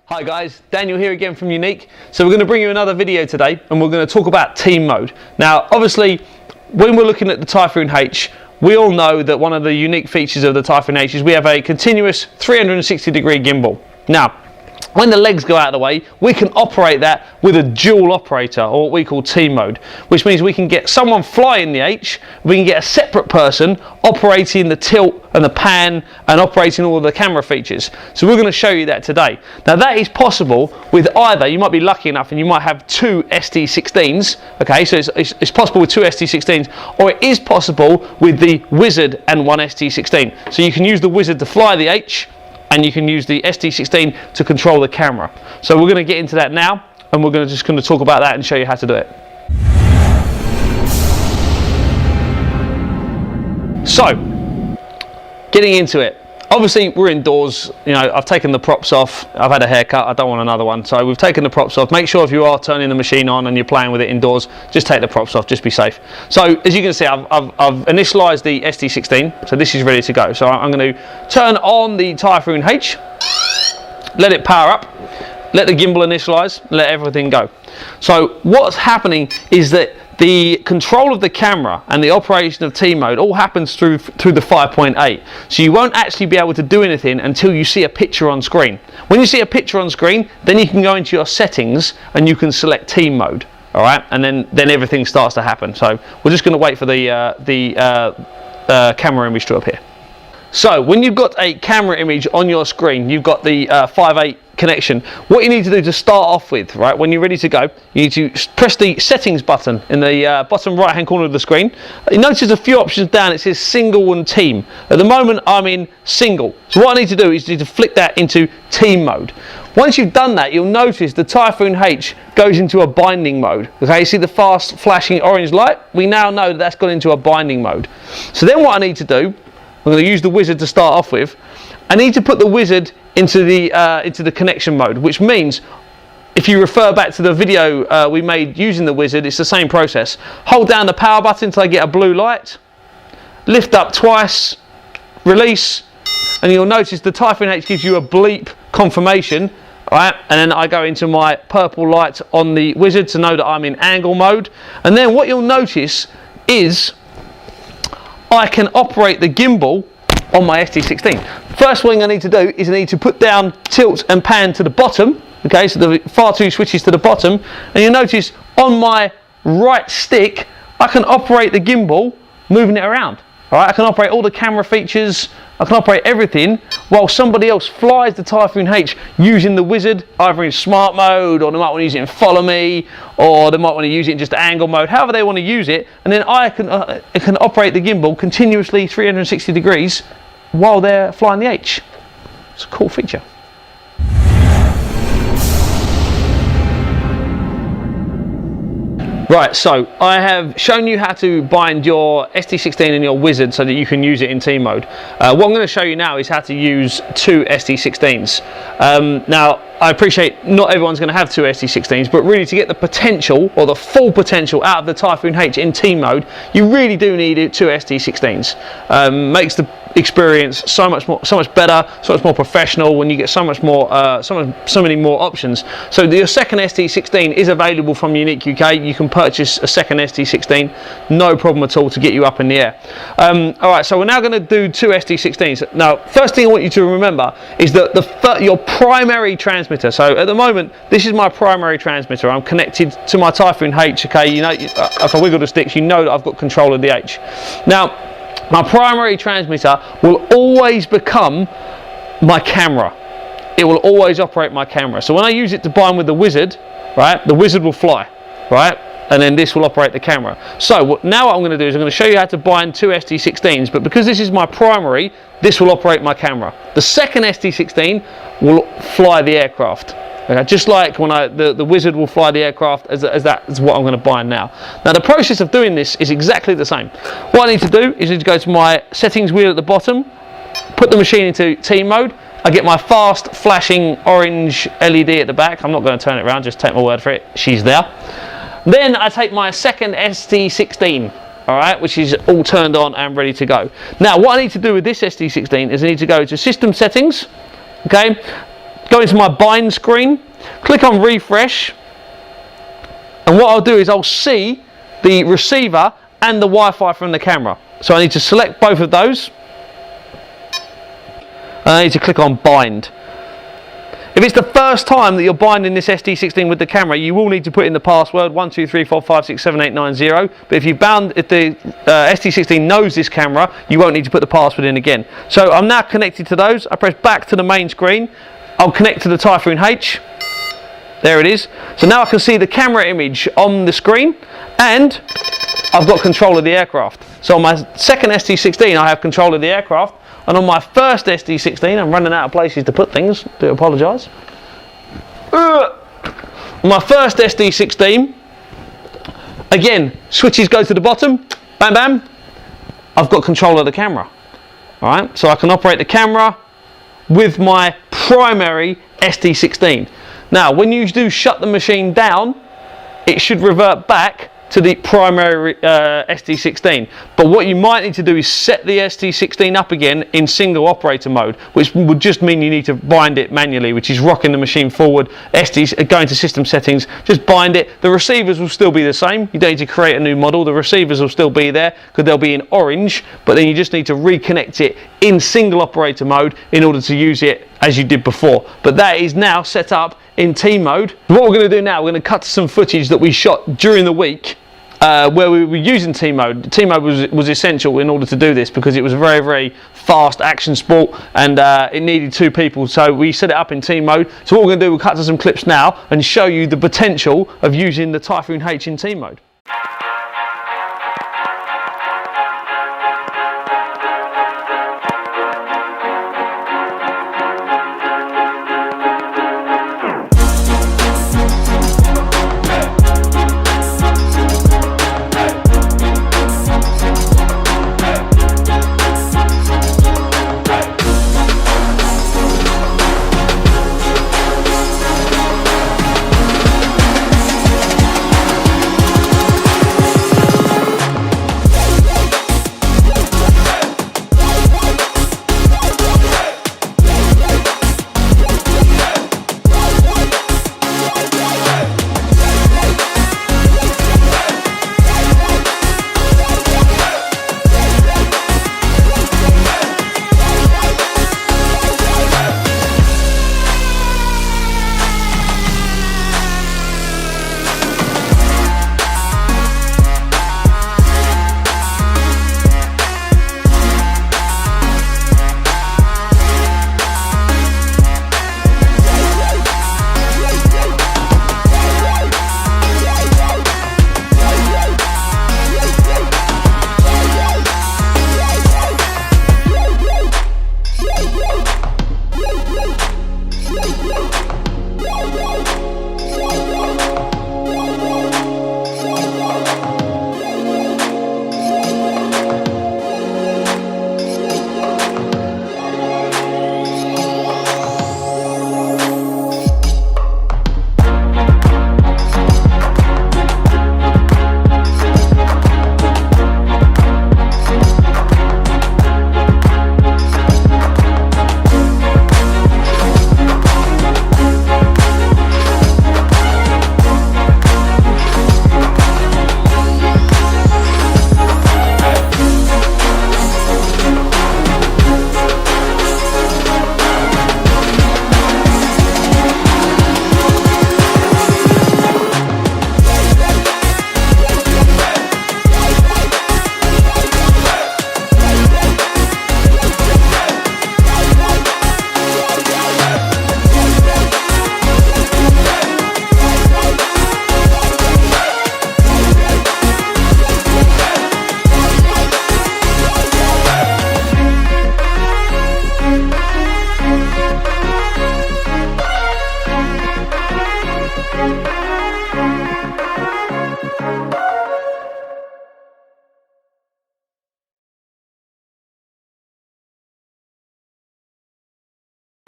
Hi guys, Daniel here again from Yuneec. So we're going to bring you another video today and we're going to talk about team mode. Now obviously when we're looking at the Typhoon H, we all know that one of the unique features of the Typhoon H is we have a continuous 360-degree gimbal. Now when the legs go out of the way, we can operate that with a dual operator, or what we call team mode, which means we can get someone flying the H, we can get a separate person operating the tilt and the pan and operating all of the camera features. So we're going to show you that today. Now that is possible with either, you might be lucky enough and you might have two SD16s, okay, so it's possible with two SD16s, or it is possible with the Wizard and one SD16. So you can use the Wizard to fly the H, and you can use the SD16 to control the camera. So we're going to get into that now, and we're just going to talk about that and show you how to do it. So, getting into it. Obviously we're indoors, you know, I've taken the props off, I've had a haircut, I don't want another one, so we've taken the props off. Make sure if you are turning the machine on and you're playing with it indoors, just take the props off, just be safe. So as you can see, I've initialized the SD16, so this is ready to go. So I'm going to turn on the Typhoon H, let it power up, let the gimbal initialize, let everything go. So what's happening is that the control of the camera and the operation of team mode all happens through the 5.8. So you won't actually be able to do anything until you see a picture on screen. When you see a picture on screen, then you can go into your settings and you can select team mode. All right, and then everything starts to happen. So we're just going to wait for the camera image to appear. So when you've got a camera image on your screen, you've got the 5.8 connection. What you need to do to start off with, right, when you're ready to go, you need to press the settings button in the bottom right hand corner of the screen. You notice a few options down, it says single and team. At the moment I'm in single, so what I need to do is to flick that into team mode. Once you've done that, you'll notice the Typhoon H goes into a binding mode. Okay, you see the fast flashing orange light? We now know that that's gone into a binding mode. So then what I need to do, I'm going to use the Wizard to start off with. I need to put the Wizard into the connection mode, which means if you refer back to the video we made using the Wizard, it's the same process. Hold down the power button until I get a blue light, lift up twice, release, and you'll notice the Typhoon H gives you a bleep confirmation, right? And then I go into my purple light on the Wizard to know that I'm in angle mode. And then what you'll notice is I can operate the gimbal on my SD16. First thing I need to do is I need to put down tilt and pan to the bottom, okay, so the far two switches to the bottom, and you'll notice on my right stick I can operate the gimbal moving it around. Alright, I can operate all the camera features, I can operate everything while somebody else flies the Typhoon H using the Wizard, either in smart mode, or they might want to use it in follow me, or they might want to use it in just angle mode, however they want to use it, and then I can operate the gimbal continuously 360 degrees while they're flying the H. It's a cool feature. Right, so I have shown you how to bind your SD16 and your Wizard so that you can use it in team mode. What I'm going to show you now is how to use two SD16s. Now, I appreciate not everyone's going to have two SD16s, but really to get the potential, or the full potential out of the Typhoon H in team mode, you really do need two SD16s. Makes the experience so much better, so much more professional when you get so many more options. So your second SD16 is available from Yuneec UK. You can purchase a second SD16, no problem at all, to get you up in the air. Alright, so we're now going to do two SD16s. Now, first thing I want you to remember is that your primary transmitter, so at the moment this is my primary transmitter, I'm connected to my Typhoon H, okay, you know, if I wiggle the sticks you know that I've got control of the H. Now, my primary transmitter will always become my camera. It will always operate my camera. So when I use it to bind with the Wizard, right, the Wizard will fly, right, and then this will operate the camera. So now what I'm going to do is I'm going to show you how to bind two SD16s, but because this is my primary, this will operate my camera. The second SD16 will fly the aircraft. Okay, just like when the Wizard will fly the aircraft, as that is what I'm going to bind now. Now the process of doing this is exactly the same. What I need to do is I need to go to my settings wheel at the bottom, put the machine into team mode. I get my fast flashing orange LED at the back. I'm not going to turn it around, just take my word for it, she's there. Then I take my second SD16, all right, which is all turned on and ready to go. Now what I need to do with this SD16 is I need to go to system settings, okay, go into my bind screen, click on refresh, and what I'll do is I'll see the receiver and the Wi-Fi from the camera. So I need to select both of those, and I need to click on bind. If it's the first time that you're binding this SD16 with the camera, you will need to put in the password 1234567890. But if the SD16 knows this camera, you won't need to put the password in again. So I'm now connected to those. I press back to the main screen. I'll connect to the Typhoon H. There it is. So now I can see the camera image on the screen, and I've got control of the aircraft. So on my second SD16, I have control of the aircraft. And on my first SD16, I'm running out of places to put things, do apologise. On my first SD16, again, switches go to the bottom, bam bam, I've got control of the camera. Alright, so I can operate the camera with my primary SD16. Now, when you do shut the machine down, it should revert back to the primary SD16, but what you might need to do is set the SD16 up again in single operator mode, which would just mean you need to bind it manually, which is rocking the machine forward, going to system settings, just bind it. The receivers will still be the same, you don't need to create a new model, the receivers will still be there because they'll be in orange, but then you just need to reconnect it in single operator mode in order to use it as you did before. But that is now set up in team mode. What we're going to do now, we're going to cut to some footage that we shot during the week where we were using team mode. Team mode was essential in order to do this because it was a very, very fast action sport, and it needed 2 people, so we set it up in team mode. So what we're going to do, we'll cut to some clips now and show you the potential of using the Typhoon H in team mode.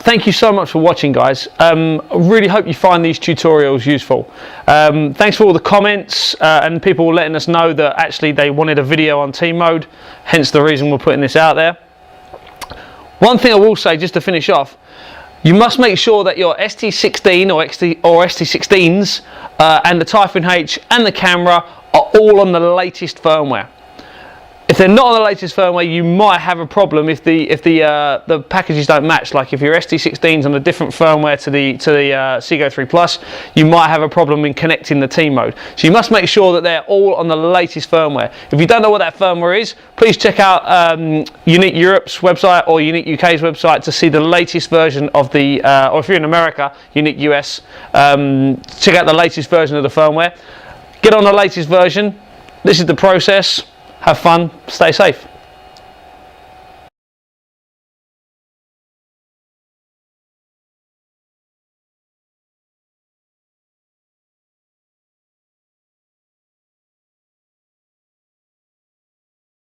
Thank you so much for watching, guys. I really hope you find these tutorials useful. Thanks for all the comments and people letting us know that actually they wanted a video on team mode, hence the reason we're putting this out there. One thing I will say, just to finish off, You must make sure that your SD16 or SD16s and the Typhoon H and the camera are all on the latest firmware. If they're not on the latest firmware, you might have a problem if the packages don't match. Like if your SD16's on a different firmware to the Seago 3 Plus, you might have a problem in connecting the team mode. So you must make sure that they're all on the latest firmware. If you don't know what that firmware is, please check out Yuneec Europe's website or Yuneec UK's website to see the latest version of the, or if you're in America, Yuneec US, check out the latest version of the firmware. Get on the latest version. This is the process. Have fun, stay safe.